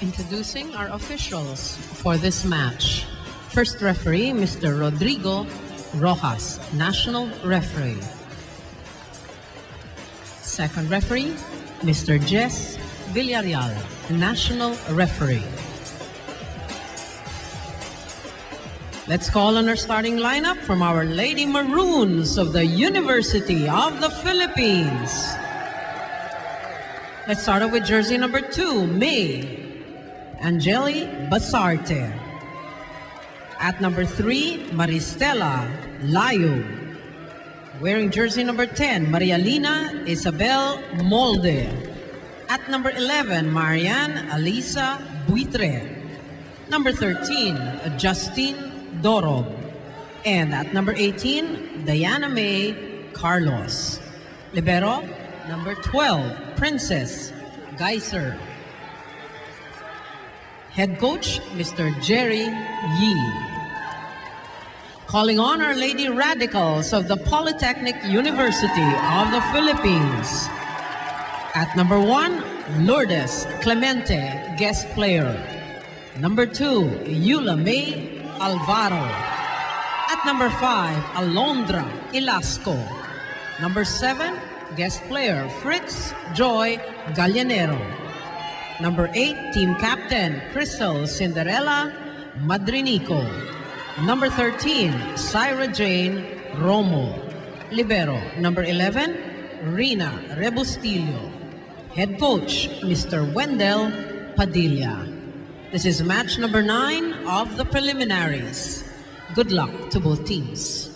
Introducing our officials for this match. First referee, Mr. Rodrigo Rojas, National Referee. Second referee, Mr. Jess Villarreal, National Referee. Let's call on our starting lineup from our Lady Maroons of the University of the Philippines. Let's start off with jersey number 2, May Angeli Basarte. At number 3, Maristela Layo. Wearing jersey number 10, Marialina Isabel Molde. At number 11, Marian Alisa Buitre. Number 13, Justine Dorob. And at number 18, Diana May Carlos. Libero, number 12, Princess Geiser. Head coach, Mr. Jerry Yee. Calling on our Lady Radicals of the Polytechnic University of the Philippines. At number 1, Lourdes Clemente, guest player. Number 2, Eula May Alvaro. At number 5, Alondra Ilasco. Number 7, guest player Fritz Joy Gallanero. Number 8, team captain Crystal Cinderella Madrinico. Number 13, Syra Jane Romo. Libero, number 11, Rina Rebustillo. Head coach, Mr. Wendell Padilla. This is match number 9 of the preliminaries. Good luck to both teams.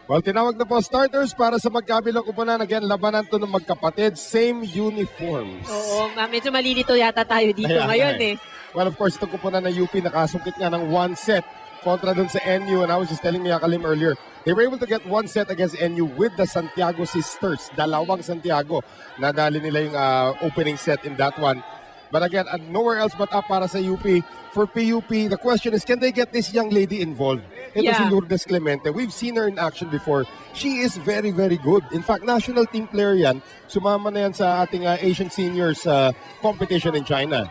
Well, tinawag na po starters para sa magkabilang kupunan. Again, labanan to ng magkapatid. Same uniforms. Oo, medyo malilito yata tayo dito ngayon eh. Well, of course, itong kupunan ng UP nakasungkit nga ng 1 set kontra dun sa NU. And I was just telling Mia Kalim earlier, they were able to get 1 set against NU with the Santiago sisters. Dalawang Santiago. Nadali nila yung opening set in that one. But again, nowhere else but up para sa UP. For PUP, the question is, can they get this young lady involved? Ito si Lourdes Clemente. We've seen her in action before. She is very, very good. In fact, national team player yan. Sumama na yan sa ating Asian Seniors competition in China.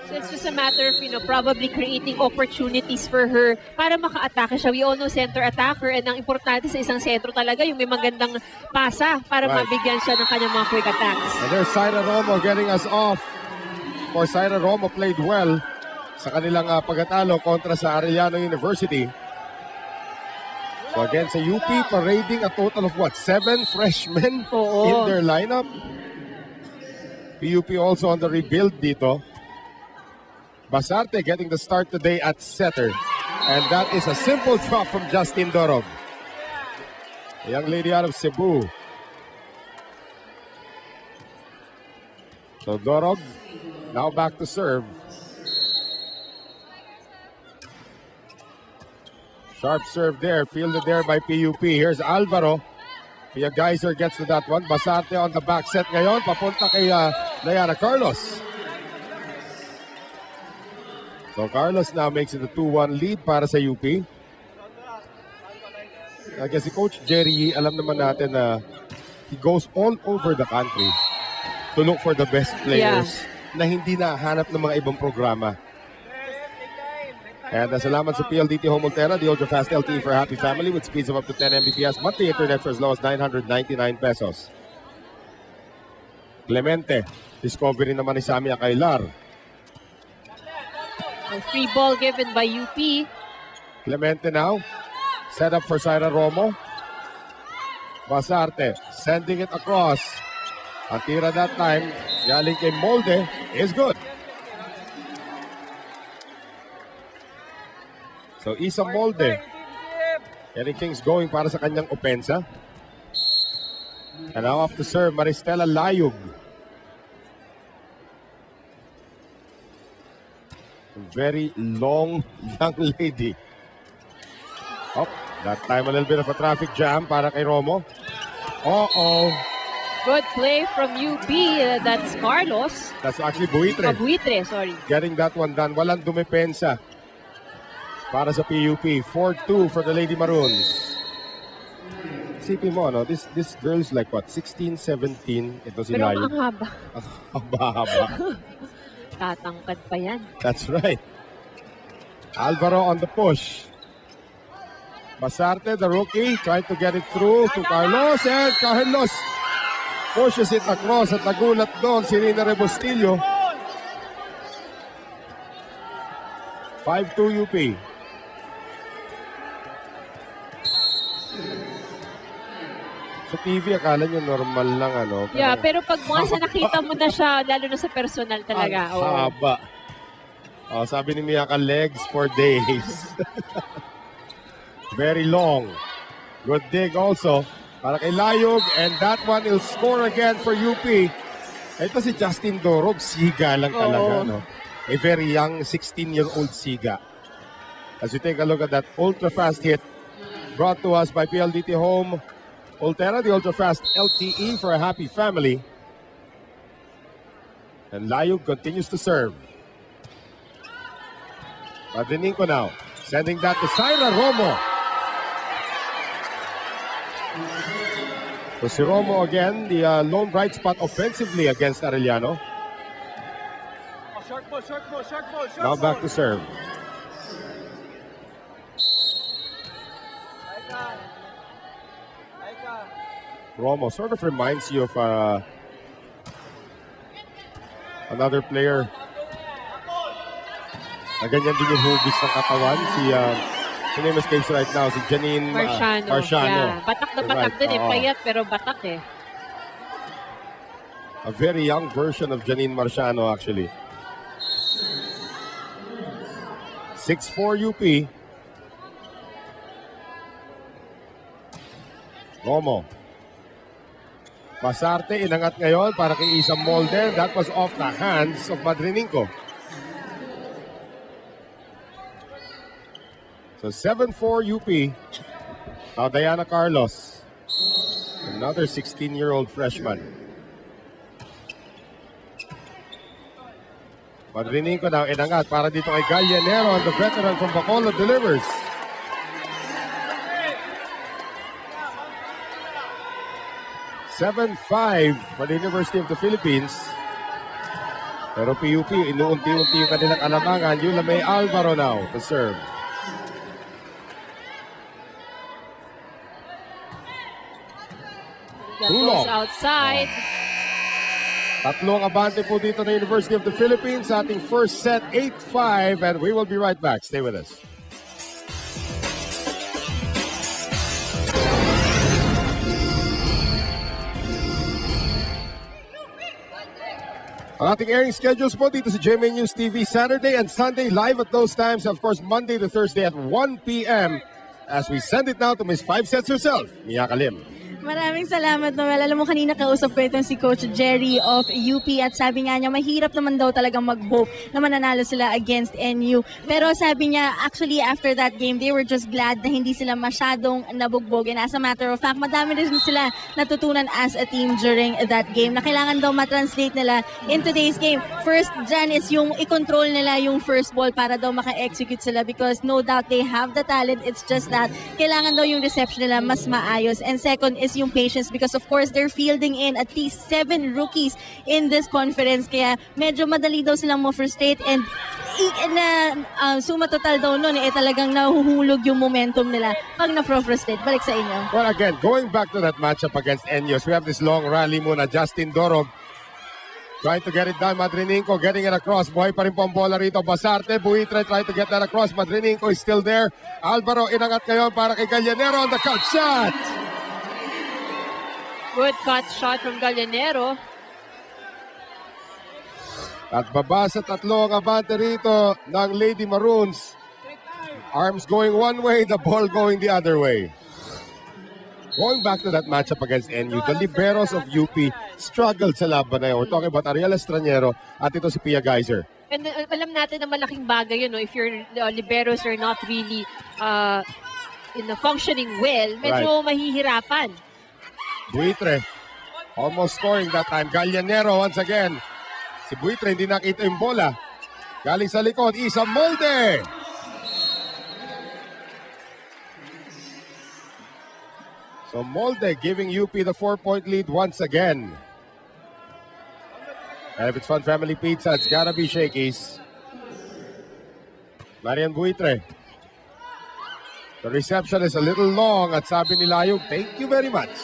So it's just a matter of, probably creating opportunities for her para maka-atake siya. We all know center attacker, and ang importante sa isang sentro talaga yung may magandang pasa para mabigyan siya ng kanyang mga quick attacks. And there's Syra Romo getting us off. For Syra Romo played well sa kanilang pagkatalo kontra sa Arellano University. So again, sa UP, parading a total of 7 freshmen in their lineup. PUP also on the rebuild dito. Basarte getting the start today at setter. And that is a simple drop from Justine Dorob. A young lady out of Cebu. So Dorob now back to serve. Sharp serve there, fielded there by PUP. Here's Alvaro. Pia Geiser gets to that one. Basarte on the back set ngayon. Papunta kay Diana Carlos. So Carlos now makes it a 2-1 lead para sa UP. I guess si Coach Jerry, alam naman natin na he goes all over the country to look for the best players na hindi nahanap ng mga ibang programa. And salamat sa PLDT Home Ultera, the Ultra Fast LTE for a happy family with speeds of up to 10 Mbps, monthly internet for as low as 999 pesos. Clemente, discovery naman ni Sammy Akailar. A free ball given by UP. Clemente now, set up for Syra Romo. Basarte, sending it across. Ang tira that time, galing kay Molde, is good. So Isa Molde, getting things going para sa kanyang opensa. And now off to serve, Maristela Layug. Very long young lady. Oh, that time a little bit of a traffic jam para kay Romo. Good play from UP. That's Carlos. That's actually Buitre. Buitre, sorry. Getting that one done. Walang dumepensa para sa PUP. 4-2 for the Lady Maroons. Isipin mo, no? This girl is like what? 16, 17. Ito si Pero Layo. ang haba. Ang haba. Tatangkad pa yan. That's right. Alvaro on the push. Basarte, the rookie, trying to get it through to Carlos. And Carlos pushes it across at nagulat doon si Rina Rebostillo. 5-2 UP. Sa TV, akala nyo normal lang, ano? Yeah, pero pag once na nakita mo na siya, lalo na sa personal talaga. Ang haba. Oh, sabi ni Miyaka, legs for days. Very long. Good dig also para kay Layog, and that one will score again for UP. Ito si Justin Dorog, siga lang talaga, no? A very young 16-year-old siga. As you take a look at that ultra-fast hit brought to us by PLDT Home Ultera, the ultra-fast LTE for a happy family. And Layog continues to serve. Madrininko now, sending that to Syra Romo. So si Romo again, the lone bright spot offensively against Arellano. Now back to serve. Romo sort of reminds you of another player na ganyan din yung hugis ng katawan. Si name escapes right now, si Janine Marciano. Yeah. Batak na batak din payat pero batak eh. A very young version of Janine Marciano actually. 6-4 UP. Romo. Basarte inangat ngayon para kay Isa Molde. That was off the hands of Madrininko. So 7-4 UP. Now Diana Carlos. Another 16-year-old freshman. Madrininko now inangat para dito kay Gallianero, and the veteran from Bacolod delivers. (7-5) for the University of the Philippines. Pero PUP, inuunti-unti yung kanilang alamangan. Yula May Alvaro now to serve. Goes outside. Tatlong abante po dito na University of the Philippines sa ating first set, 8-5, and we will be right back. Stay with us. Ang ating airing schedules po dito sa GMA News TV, Saturday and Sunday live at those times. Of course, Monday to Thursday at 1 p.m. as we send it now to Miss 5 Sets herself, Miyaka Lim. Maraming salamat, Noel. Alam mo, kanina kausap ko itong si Coach Jerry of UP at sabi nga niya, mahirap naman daw talagang mag-hope na mananalo sila against NU. Pero sabi niya, actually, after that game, they were just glad na hindi sila masyadong nabugbog. And as a matter of fact, madami rin sila natutunan as a team during that game na kailangan daw matranslate nila in today's game. First, dyan is yung i-control nila yung first ball para daw maka-execute sila because no doubt they have the talent. It's just that kailangan daw yung reception nila mas maayos. And second is yung patience because of course they're fielding in at least 7 rookies in this conference kaya medyo madali daw silang mo-frustrate and suma total daw nun talagang nahuhulog yung momentum nila pag na-frustrate. Balik sa inyo. Well, again, going back to that matchup against NU, we have this long rally muna. Justin Dorog trying to get it done. Madrininko getting it across. Buhay pa rin po ang bola rito. Basarte, Buitre trying to get that across. Madrininko is still there. Alvaro inangat ngayon para kay Gallianero on the cut shot. Good cut shot from Gallianero. At baba sa tatlo ang abante rito ng Lady Maroons. Arms going one way, the ball going the other way. Going back to that matchup against NU, the liberos of UP struggled sa laban na yun. We're talking about Ariel Estraniero at ito si Pia Geyser. And alam natin na malaking bagay yun, no? If your liberos are not really functioning well, medyo mahihirapan. Buitre, almost scoring that time. Gallianero once again. Si Buitre hindi nakita yung bola. Galing sa likod, Isa Molde. So So Molde giving UP the 4-point lead once again. And if it's Fun Family Pizza, it's gotta be Shakey's. Marian Buitre. The reception is a little long at sabi ni Layog, thank you very much.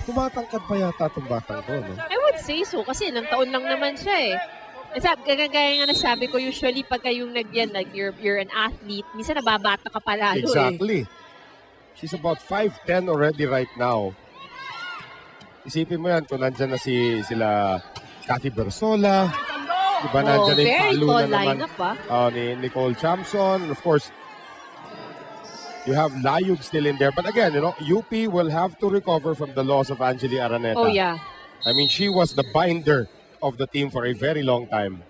Tumatangkad pa yata itong batang to, no? I would say so kasi ilang taon lang naman siya eh. Kagaya nga nasabi ko, usually pagka yung nagyan, like you're an athlete, minsan nababata ka pa lalo Exactly. She's about 5'10 already right now. Isipin mo yan kung nandyan na sila Cathy Bersola. Diba nandyan na yung very palo tall na naman lineup ni Nicole Chamson. Of course, you have Layug still in there. But again, UP will have to recover from the loss of Angeli Araneta. Oh yeah. I mean, she was the binder of the team for a very long time.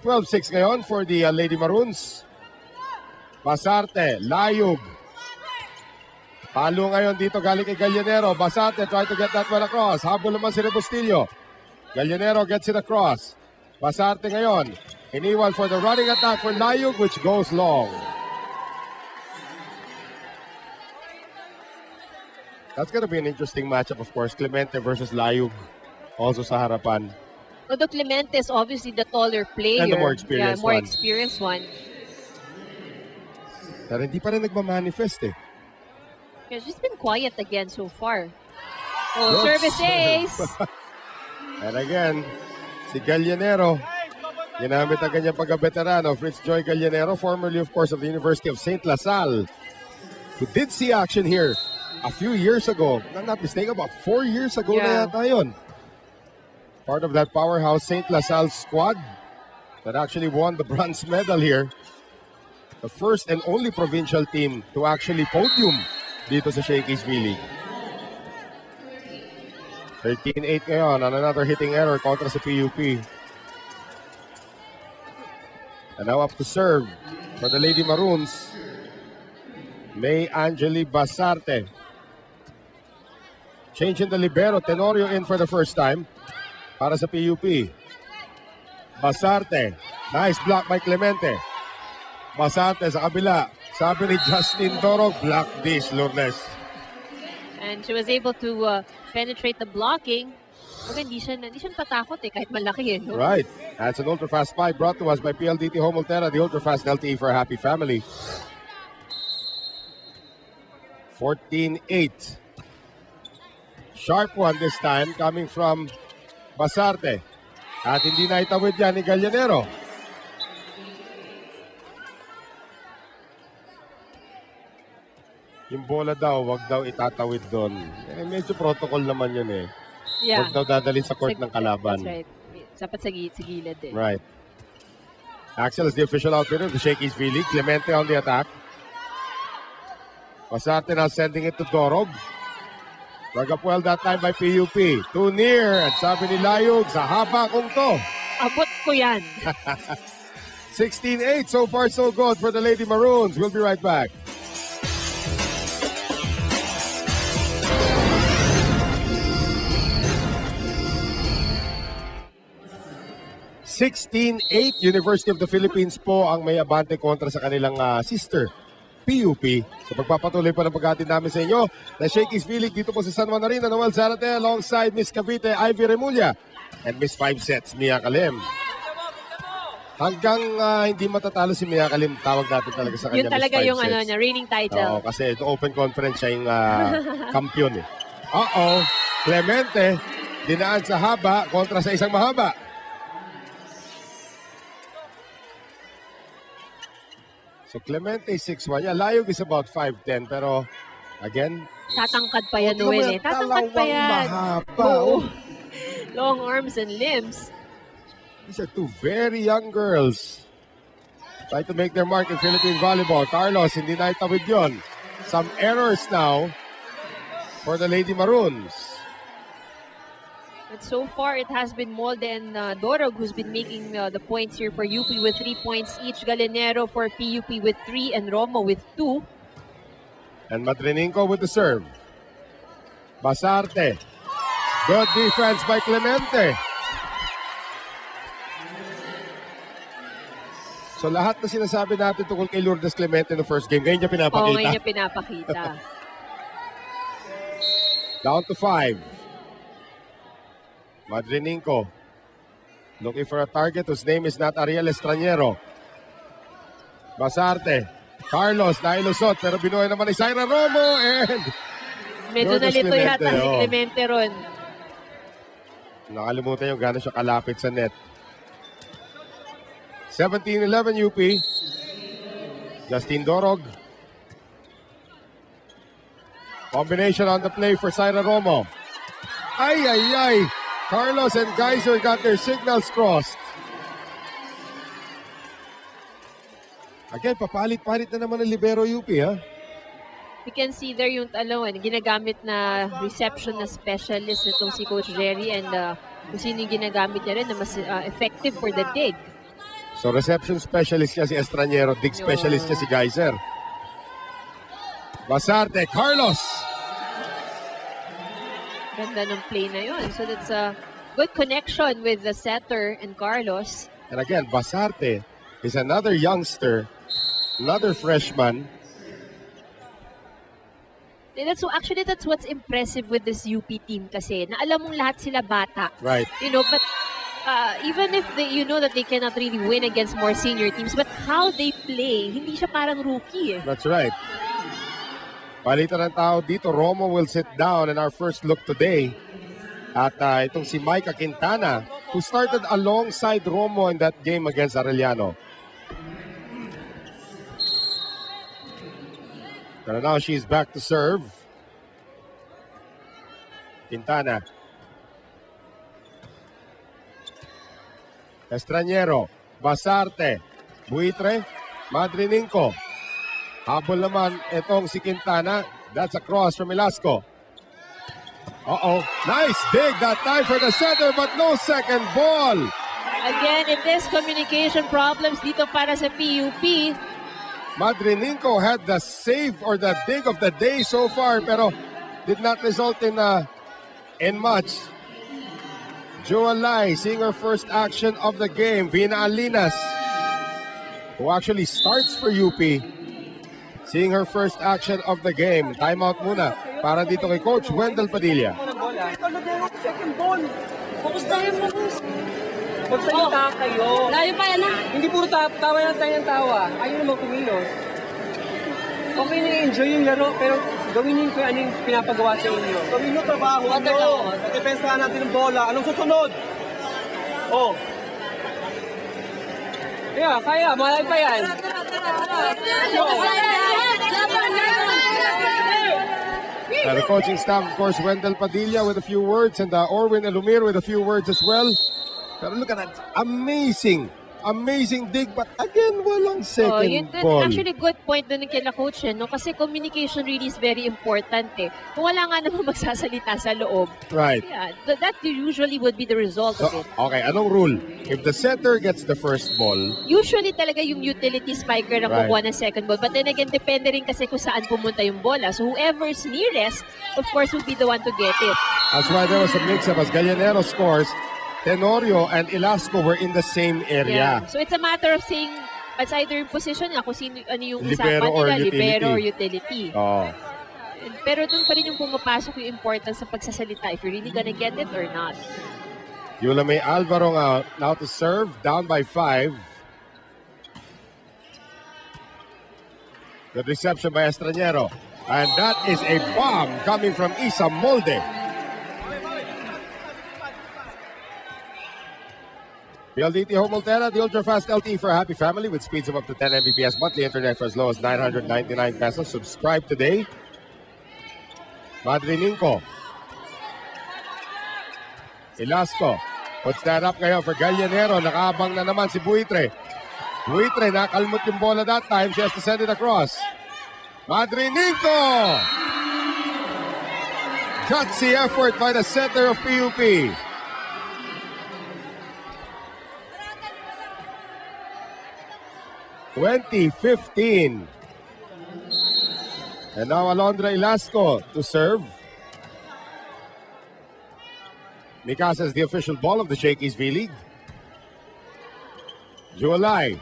12-6 ngayon for the Lady Maroons. Basarte, Layug. Palo ngayon dito galing kay Gallinero. Basarte try to get that one across. Habol naman si Rebustillo. Gallinero gets it across. Basarte ngayon. Iniwan for the running attack for Layug which goes long. That's gonna be an interesting matchup, of course. Clemente versus Layug. Also sa harapan. Although Clemente is obviously the taller player. And the more experienced more one. experienced one. Pero hindi pa rin nagmamanifest eh. Yeah, she's been quiet again so far. Oh, Good service ace! And again, si Gallinero. Ginamit ang kanyang pagka-veterano, Fritz Joy Gallinero, formerly of course of the University of St. LaSalle, who did see action here a few years ago. If I'm not mistaken, about 4 years ago na yata yun. Part of that powerhouse St. LaSalle squad that actually won the bronze medal here. The first and only provincial team to actually podium dito sa Shakey's V-League. 13-8 ngayon on another hitting error kontra sa PUP. And now up to serve for the Lady Maroons, May Angeli Basarte. Change in the libero, Tenorio in for the first time para sa PUP. Basarte, nice block by Clemente. Basarte sa kabila. Sabi ni Justin Dorog, block this, Lourdes. And she was able to penetrate the blocking. Okay, hindi siya patakot kahit malaki no? Right. That's an ultra-fast spike brought to us by PLDT Home Ultera, the ultra-fast LTE for a happy family. 14-8. Sharp one this time coming from Basarte. At hindi na itawid yan ni Gallinero. Yung bola daw, wag daw itatawid doon. Eh, medyo protocol naman yun eh. Yeah. Wag daw dadalhin sa court ng kalaban. That's right. Dapat sa gilid eh. Right. Axel is the official outfitter of the Shakey's V-League. Clemente on the attack. Basarte now sending it to Dorog. Drag up well that time by PUP. Too near. At sabi ni Layog, sa haba kong to. Abot ko yan. 16-8. So far so good for the Lady Maroons. We'll be right back. University of the Philippines po ang may abante kontra sa kanilang sister, PUP. So pagpapatuloy pa ng paghatid namin sa inyo, the Shakey's V-League dito po sa San Juan Arena, Noel Zarate alongside Miss Cavite, Ivy Remulla, and Miss 5 Sets, Mia Kalim. Hanggang hindi matatalo si Mia Kalim, tawag natin talaga sa kanya Yun talaga Miss 5 yung Sets. reigning title. Oo, kasi ito open conference siya yung kampiyon eh. Clemente, dinaan sa haba kontra sa isang mahaba. So Clemente is 6'1". Yeah, Layog is about 5'10", pero again, tatangkad pa yan, Noel eh. Tatangkad pa yan. Mahaba. Oo. Long arms and limbs. These are two very young girls. Try to make their mark in Philippine volleyball. Carlos, hindi na itawid yun. Some errors now for the Lady Maroons. But so far, it has been Molde and Dorog who's been making the points here for UP with 3 points each. Gallinero for PUP with 3 and Romo with 2. And Madrininco with the serve. Basarte. Good defense by Clemente. So lahat na sinasabi natin tungkol kay Lourdes Clemente no first game, ngayon niya Oo, pinapakita. ngayon niya pinapakita. Down to 5. Madrininco looking for a target whose name is not Ariel Estraniero. Basarte. Carlos nailusot pero binuhay naman ni Zaira Romo and Medyo Lourdes nalito yata Clemente, si oh. Clemente ron. Nakalimutan yung gano'n siya kalapit sa net. 17-11 UP. Justine Dorog. Combination on the play for Zaira Romo. Ay, ay, ay. Carlos and Geyser got their signals crossed. Again, papalit-palit na naman ng libero UP, ha? You can see there yung ginagamit na reception na specialist itong si Coach Jerry and kung sino yung ginagamit niya rin na mas effective for the dig. So, reception specialist niya si Estraniero, dig specialist niya si Geyser. Basarte, Carlos! Ganda ng play na yun. So that's a good connection with the setter and Carlos. And again, Basarte is another youngster, another freshman. That's what's impressive with this UP team kasi na alam mong lahat sila bata. Right. You know, but even if you know that they cannot really win against more senior teams, but how they play, hindi siya parang rookie eh. That's right. Palitan ng tao dito, Romo will sit down in our first look today. At itong si Micah Quintana, who started alongside Romo in that game against Arellano. But now she's back to serve. Quintana. Estraniero. Basarte. Buitre. Madrininco. Habol naman itong si Quintana. That's a cross from Ilasco. Uh-oh. Nice dig that time for the center but no second ball. Again, it is communication problems dito para sa PUP. Madrininco had the save or the dig of the day so far pero did not result in much. Joel Lai seeing her first action of the game. Vina Alinas, who actually starts for UP, seeing her first action of the game. Timeout muna para dito kay Coach Wendell Padilla. Second ball. Focus tayo, focus. Magsalita kayo. Layo pa yan Hindi puro tawa lang tayo ng tawa. Ayaw naman kumilos. Okay na enjoy yung laro, pero gawin niyo kung ano yung pinapagawa sa inyo. Gawin nyo trabaho nyo. Depensahan natin ng bola. Anong susunod? Oh. Kaya. Malay pa yan. The coaching staff, of course, Wendell Padilla with a few words and Orwin Elumir with a few words as well. Pero look at that. Amazing dig, but again, walang second ball. Actually, good point doon ng kila coach, no? Kasi communication really is very important eh. Kung wala nga naman magsasalita sa loob. Right. Yeah, that usually would be the result of it. Okay, anong rule? If the setter gets the first ball, Usually talaga yung utility spiker na kukuha ng second ball. But then again, depende rin kasi kung saan pumunta yung bola. So whoever's nearest, of course, will be the one to get it. that's why there was a mix-up as Gallinero scores. Tenorio and Ilasco were in the same area. Yeah. So it's a matter of saying, it's either position nga, kung sino, ano yung Libero usapan or nila, utility. libero or utility. Oh. Pero doon pa rin yung pumapasok yung importance sa pagsasalita, if you're really gonna get it or not. Yula May Alvaro now to serve, down by 5. Good reception by Estraniero. And that is a bomb coming from Isa Molde. PLDT Home Altera, the ultra-fast LTE for a happy family with speeds of up to 10 Mbps monthly internet for as low as 999 pesos. Subscribe today. Madrininco. Ilasco puts that up ngayon for Gallinero. Nakaabang na naman si Buitre. Buitre, nakalmot yung bola that time. She has to send it across. Madrininco! Gutsy effort by the center of PUP. 20-15. And now Alondra Ilasco to serve. Mikasa is the official ball of the Shakey's V-League. Juolay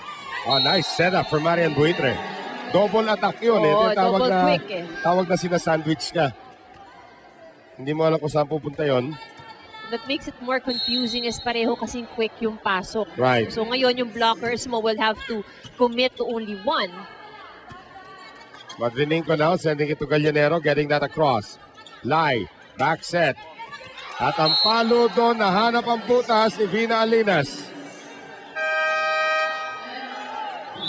Oh, nice setup for Marian Buitre. Double attack yun. Oo, Tawag double na, quick eh. Tawag na sina-sandwich ka. Hindi mo alam kung saan pupunta yon. That makes it more confusing is pareho kasing quick yung pasok. Right. So ngayon yung blockers mo will have to commit to only one. Madrininko now, sending it to Gallinero, getting that across. Lai, back set. At ang palo doon, nahanap ang butas ni Vina Alinas.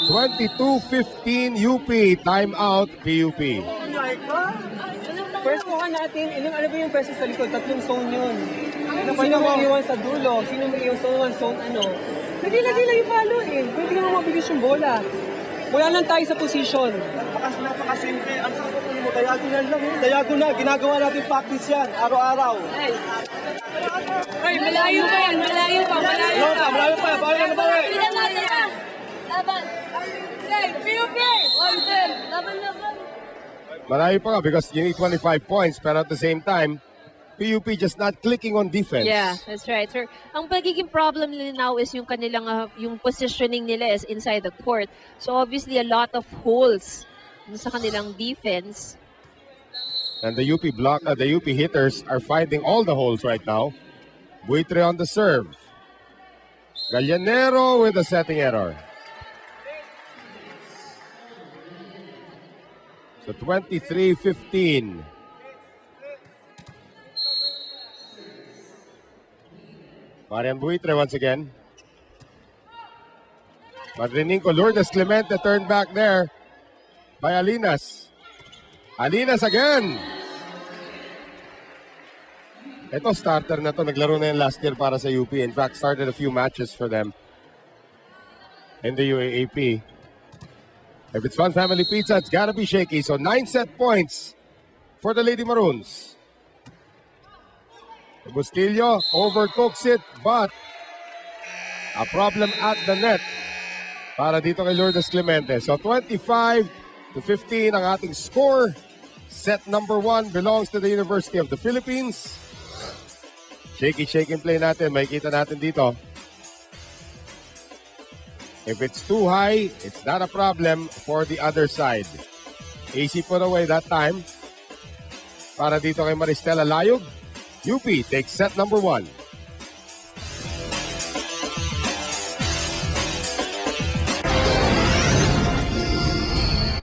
22-15 UP, timeout PUP. First kuha natin, ano ba yung peso sa likod? Tatlong zone yun. Sino may iwan sa dulo? Sino may iwan sa zone ano? Lagi-lagi lang yung palo eh. Pwede naman mabilis yung bola. Wala lang tayo sa position. Napakasimple. Ang sakot mo, diagonal lang eh. Diagonal. Ginagawa natin practice yan. Araw-araw. Ay, malayo pa yan. Malayo pa. Malayo pa. Malayo pa. Bawal na bawal. Laban. Say, PUP! Laban. Malayo pa nga because you need 25 points, pero at the same time, PUP just not clicking on defense. Yeah, that's right, sir. Ang pagiging problem nila now is yung kanilang, yung positioning nila is inside the court. So obviously a lot of holes sa kanilang defense. And the UP hitters are finding all the holes right now. Buitre on the serve. Gallinero with a setting error. So 23-15. Marian Buitre once again. Madrininko, Lourdes Clemente turned back there by Alinas. Alinas again. Ito starter na to. Naglaro na yan last year para sa UP. In fact, started a few matches for them in the UAAP. If it's Fun Family Pizza, it's gotta be shaky. So 9 set points for the Lady Maroons. Bustillo overcooks it, but a problem at the net para dito kay Lourdes Clemente. So 25-15 ang ating score. Set number 1 belongs to the University of the Philippines. Shaky play natin. Makikita natin dito. If it's too high, it's not a problem for the other side. AC put away that time. Para dito kay Maristela Layog. UP takes set number 1.